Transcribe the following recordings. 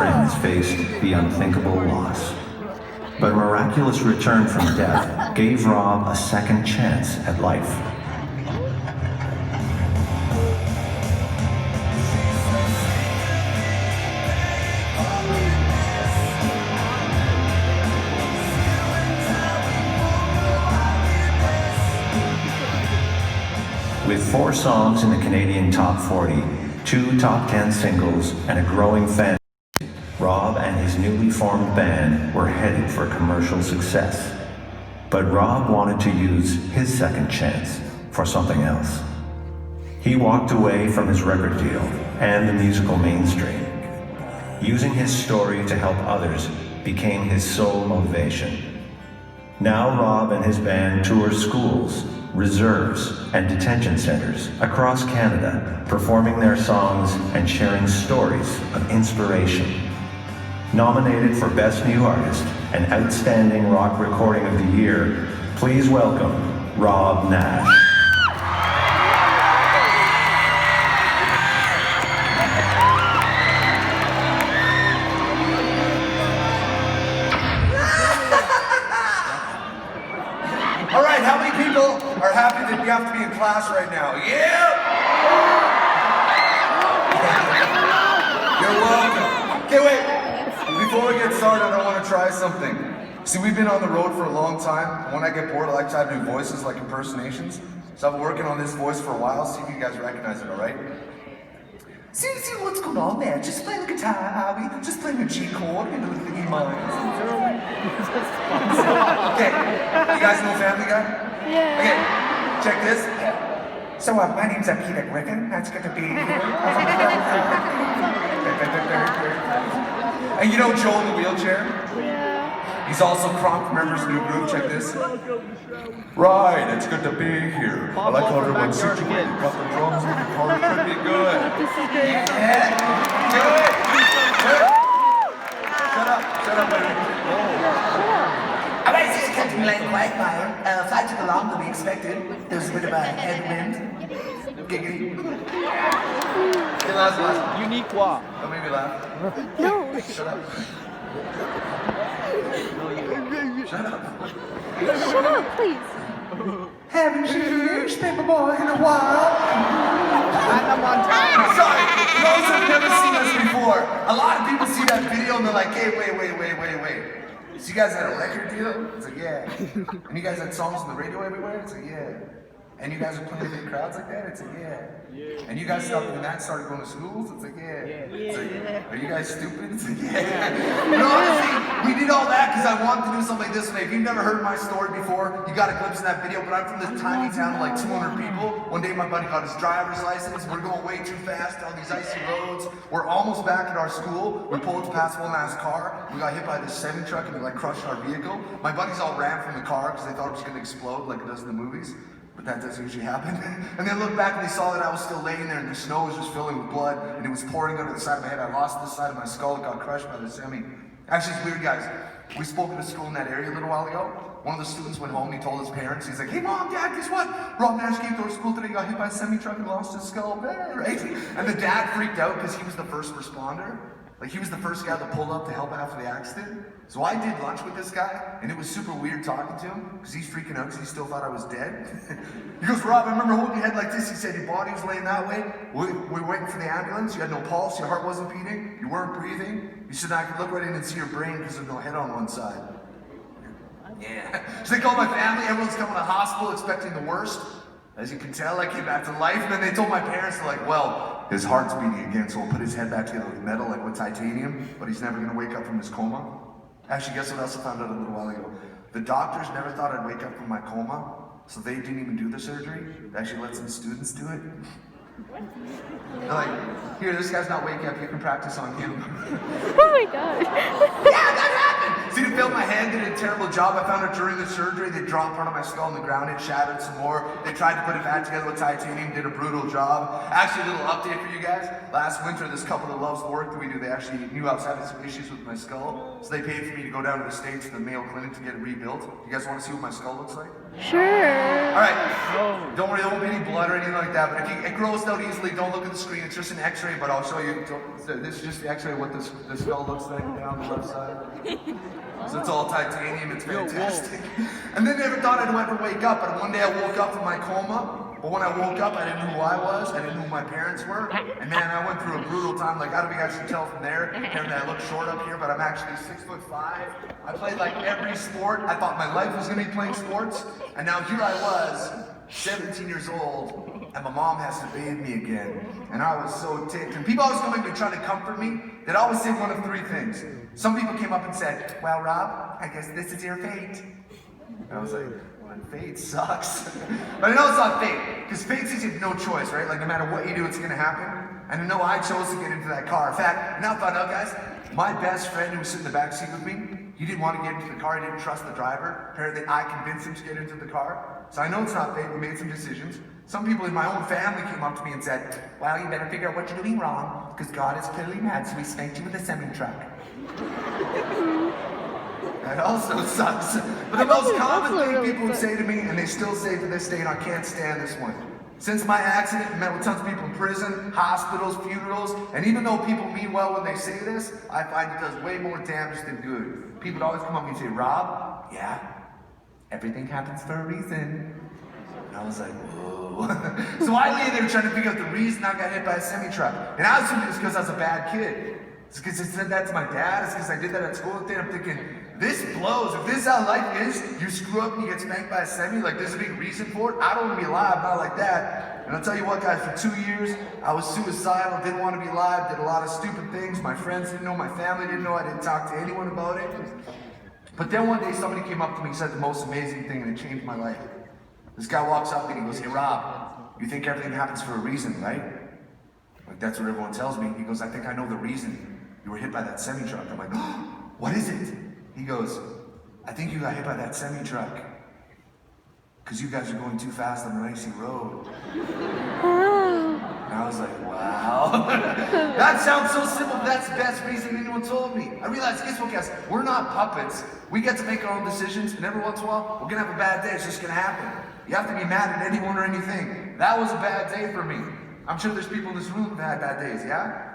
friends faced the unthinkable loss. But a miraculous return from death gave Robb a second chance at life. With 4 songs in the Canadian Top 40, 2 Top 10 singles, and a growing fan, Robb and his newly formed band were headed for commercial success. But Robb wanted to use his second chance for something else. He walked away from his record deal and the musical mainstream. Using his story to help others became his sole motivation. Now Robb and his band tour schools, reserves, and detention centers across Canada, performing their songs and sharing stories of inspiration. Nominated for Best New Artist and Outstanding Rock Recording of the Year, please welcome Robb Nash. All right, how many people are happy that we have to be in class right now? Yeah! You're welcome. Okay, wait. Before we get started, I want to try something. See, we've been on the road for a long time. When I get bored, I like to try to do voices like impersonations. So I've been working on this voice for a while. See if you guys recognize it, all right? See what's going on there? Just playing the guitar, are we? Just playing a G chord and a little bit E minor. Okay, you guys know Family Guy? Yeah. Okay, check this. So, my name's Peter Griffin. That's good to be here. And you know Joe in the wheelchair? Yeah. He's also Kronk from Members New Group. Check this. Right, it's good to be here. I like how everyone's situated. Got the drums and the guitar. Should be good. This is great. Yeah. Good. Shut up, baby. Alright, this is Captain Lane Quagmire. Flight took longer than we expected. There was a bit of a headwind. Giggity. Okay, last. Unique walk. Don't make me laugh. No. Shut up. Shut up. Shut up, please. Haven't used Paperboy in a while. Sorry, those who've never seen us before. A lot of people see that video and they're like, hey, wait. So you guys had a record deal? It's like, yeah. And you guys had songs on the radio everywhere? It's like, yeah. And you guys are playing big crowds like that? It's like, yeah. And you guys stopped doing that, started going to schools? It's like, yeah. It's like, are you guys stupid? It's like, yeah. You know, honestly, we did all that because I wanted to do something this way. If you've never heard my story before, you got a glimpse of that video, but I'm from this tiny town of like 200 people. One day my buddy got his driver's license. We're going way too fast down these icy roads. We're almost back at our school. We pulled past one last car. We got hit by this semi-truck and it like crushed our vehicle. My buddies all ran from the car because they thought it was going to explode like it does in the movies. But that doesn't usually happen. And they looked back and they saw that I was still laying there and the snow was just filling with blood and it was pouring out of the side of my head. I lost this side of my skull. It got crushed by the semi. Actually, it's weird, guys. We spoke at a school in that area a little while ago. One of the students went home and he told his parents, he's like, hey mom, dad, guess what? Robb Nash came to our school today, got hit by a semi-truck and lost his skull. Right? And the dad freaked out because he was the first responder. Like, he was the first guy that pulled up to help after the accident. So I did lunch with this guy, and it was super weird talking to him, because he's freaking out because he still thought I was dead. He goes, Rob, I remember holding your head like this. He said, your body was laying that way. We were waiting for the ambulance. You had no pulse. Your heart wasn't beating. You weren't breathing. You said I could look right in and see your brain because there's no head on one side. Yeah. So they called my family. Everyone's coming to the hospital expecting the worst. As you can tell, I came back to life. And then they told my parents, they're like, well, his heart's beating again, so we'll put his head back together with metal, like with titanium, but he's never gonna wake up from his coma. Actually, guess what else I found out a little while ago? The doctors never thought I'd wake up from my coma, so they didn't even do the surgery. They actually let some students do it. They're like, here, this guy's not waking up, you can practice on him. Oh my god. Yeah, that happened! See, they failed my hand, did a terrible job. I found out during the surgery, they dropped part of my skull on the ground, it shattered some more. They tried to put it back together with titanium, did a brutal job. Actually, a little update for you guys. Last winter, this couple that loves the work that we do, they actually knew I was having some issues with my skull. So they paid for me to go down to the States to the Mayo Clinic to get it rebuilt. You guys want to see what my skull looks like? Sure. All right. Don't worry, there won't be any blood or anything like that. But if it grows out easily, don't look at the screen. It's just an X-ray, but I'll show you. This is just the X-ray of what this skull looks like down the left side. So it's all titanium. It's fantastic. And then never thought I'd ever wake up. But one day I woke up from my coma. But when I woke up, I didn't know who I was. I didn't know who my parents were. And man, I went through a brutal time. Like, I don't know if you guys can tell from there. Apparently, I look short up here, but I'm actually 6'5". I played like every sport. I thought my life was gonna be playing sports. And now here I was, 17 years old, and my mom has to bathe me again. And I was so ticked. And people always come up and try to comfort me. They'd always say one of three things. Some people came up and said, well, Rob, I guess this is your fate. And I was like, fate sucks. But I know it's not fate, because fate says you have no choice, right? Like no matter what you do, it's gonna happen. And I know I chose to get into that car. In fact, I now found out, guys, my best friend who was sitting in the back seat with me, he didn't want to get into the car, he didn't trust the driver. Apparently I convinced him to get into the car. So I know it's not fate, we made some decisions. Some people in my own family came up to me and said, well, you better figure out what you're doing wrong, because God is clearly mad, so he spanked you with a semi-truck. That also sucks. But the most common thing people would say to me, and they still say to this day, and I can't stand this one. Since my accident, I met with tons of people in prison, hospitals, funerals, and even though people mean well when they say this, I find it does way more damage than good. People would always come up to me and say, Rob, yeah, everything happens for a reason. And I was like, whoa. So I lay there trying to figure out the reason I got hit by a semi-truck. And I assumed it was because I was a bad kid. It's because I said that to my dad. It's because I did that at school. I'm thinking, this blows. If this is how life is, you screw up and you get spanked by a semi, like there's a big reason for it. I don't want to be alive, not like that. And I'll tell you what, guys, for 2 years, I was suicidal, didn't want to be alive, did a lot of stupid things. My friends didn't know, my family didn't know, I didn't talk to anyone about it. But then one day somebody came up to me and said the most amazing thing, and it changed my life. This guy walks up and he goes, hey Rob, you think everything happens for a reason, right? Like that's what everyone tells me. He goes, I think I know the reason you were hit by that semi-truck. I'm like, oh, what is it? He goes, I think you got hit by that semi-truck because you guys are going too fast on an icy road. And I was like, wow. That sounds so simple, but that's the best reason anyone told me. I realized, guess what, guys? We're not puppets. We get to make our own decisions, and every once in a while, we're gonna have a bad day. It's just gonna happen. You have to be mad at anyone or anything. That was a bad day for me. I'm sure there's people in this room who've had bad days, yeah?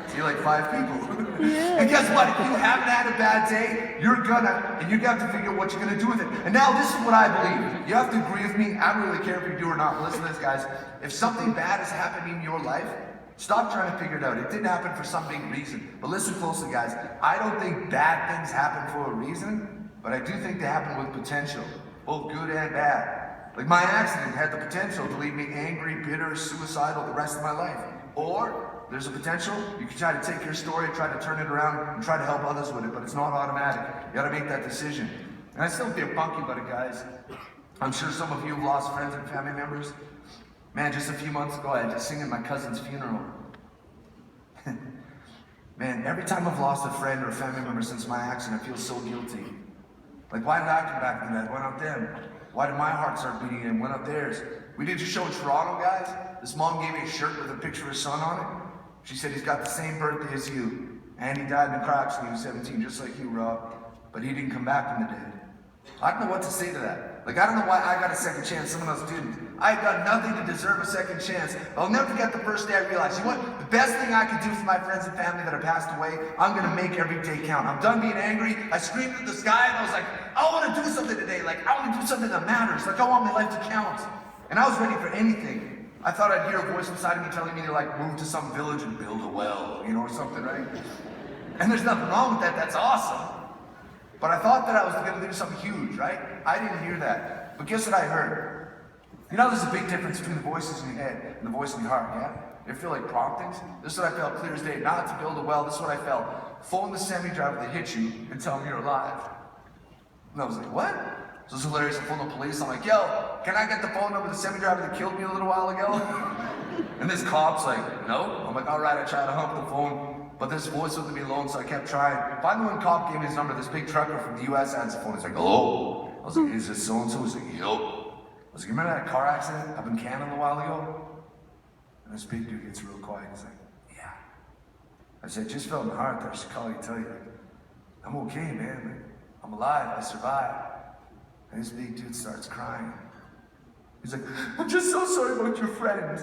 See, like 5 people. Yeah. And guess what? If you haven't had a bad day, you're gonna, and you got to figure out what you're gonna do with it. And now this is what I believe. You have to agree with me. I don't really care if you do or not. Listen to this, guys. If something bad is happening in your life, stop trying to figure it out. It didn't happen for some big reason. But listen closely, guys. I don't think bad things happen for a reason, but I do think they happen with potential, both good and bad. Like my accident had the potential to leave me angry, bitter, suicidal the rest of my life. Or there's a potential, you can try to take your story, try to turn it around, and try to help others with it, but it's not automatic. You gotta make that decision. And I still feel funky about it, guys. I'm sure some of you have lost friends and family members. Man, just a few months ago, I had to sing at my cousin's funeral. Man, every time I've lost a friend or a family member since my accident, I feel so guilty. Like, why did I come back from that? Why not them? Why did my heart start beating and why not theirs? We did a show in Toronto, guys. This mom gave me a shirt with a picture of her son on it. She said he's got the same birthday as you. And he died in a car accident when he was 17, just like you, Rob. But he didn't come back from the dead. I don't know what to say to that. Like, I don't know why I got a second chance, someone else didn't. I had done nothing to deserve a second chance. I'll never forget the first day I realized, you know what? The best thing I could do for my friends and family that have passed away, I'm gonna make every day count. I'm done being angry. I screamed at the sky and I was like, I wanna do something today. Like, I wanna do something that matters. Like, I want my life to count. And I was ready for anything. I thought I'd hear a voice inside of me telling me to like move to some village and build a well, you know, or something, right? And there's nothing wrong with that, that's awesome. But I thought that I was gonna do something huge, right? I didn't hear that. But guess what I heard? You know there's a big difference between the voices in your head and the voice in your heart, yeah? You feel like promptings? This is what I felt clear as day, not to build a well, this is what I felt. Phone the semi-driver that hit you and tell him you're alive. And I was like, what? So it's hilarious, I phone the police, I'm like, yo, can I get the phone number of the semi-driver that killed me a little while ago? And this cop's like, no. I'm like, all right, I tried to hump the phone, but this voice wouldn't leave me alone, so I kept trying. Finally, when cop gave me his number, this big trucker from the US answered the phone, he's like, hello? I was like, is this so-and-so? He's like, yo. I was like, you remember that car accident up in Canada a while ago? And this big dude gets real quiet, he's like, yeah. I said, just felt in the heart there, I should call you and tell you, like, I'm okay, man. I'm alive, I survived. And this big dude starts crying. He's like, I'm just so sorry about your friend.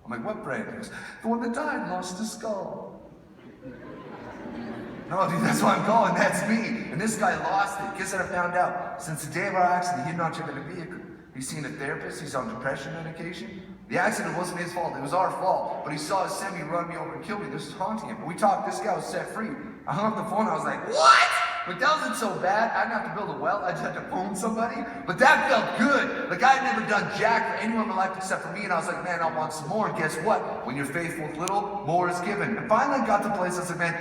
I'm like, what friend? He goes, the one that died and lost his skull. No, dude, that's what I'm calling. That's me. And this guy lost it. Guess what I found out? Since the day of our accident, he had not driven a vehicle. He's seen a therapist. He's on depression medication. The accident wasn't his fault. It was our fault. But he saw his semi run me over and kill me. This was haunting him. But we talked. This guy was set free. I hung up the phone. I was like, what? But that wasn't so bad. I didn't have to build a well. I just had to phone somebody. But that felt good. Like I had never done jack for anyone in my life except for me. And I was like, man, I want some more. And guess what? When you're faithful with little, more is given. And finally I got to the place. I said, man,